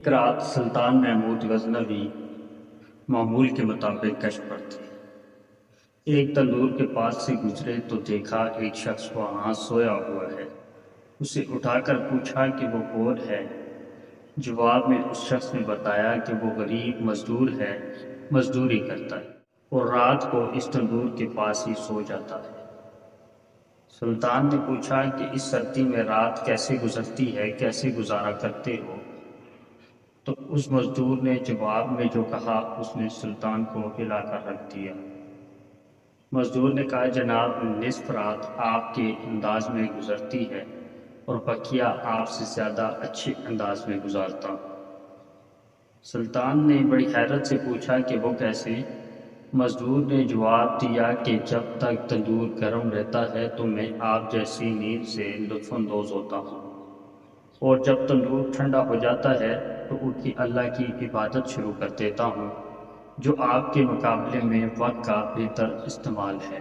ایک رات سلطان محمود غزنوی معمول کے مطابق گشت پر تھے۔ ایک تندور کے پاس سے گزرے تو دیکھا ایک شخص وہاں سویا ہوا ہے۔ اسے اٹھا کر پوچھا کہ وہ کون ہے۔ جواب میں اس شخص نے بتایا کہ وہ غریب مزدور ہے، مزدوری کرتا ہے اور رات کو اس تندور کے پاس ہی سو جاتا ہے۔ سلطان نے پوچھا کہ اس سردی میں رات کیسے گزرتی ہے، کیسے گزارا کرتے ہو؟ تو اس مزدور نے جواب میں جو کہا اس نے سلطان کو ہلا کر رکھ دیا۔ مزدور نے کہا جناب، نصف رات آپ کے انداز میں گزرتی ہے اور بقیہ آپ سے زیادہ اچھے انداز میں گزارتا ہوں۔ سلطان نے بڑی حیرت سے پوچھا کہ وہ کیسے؟ مزدور نے جواب دیا کہ جب تک تندور گرم رہتا ہے تو میں آپ جیسی نیند سے لطف اندوز ہوتا ہوں، اور جب تندور ٹھنڈا ہو جاتا ہے تو اٹھ کے اللہ کی عبادت شروع کر دیتا ہوں، جو آپ کے مقابلے میں وقت کا بہتر استعمال ہے۔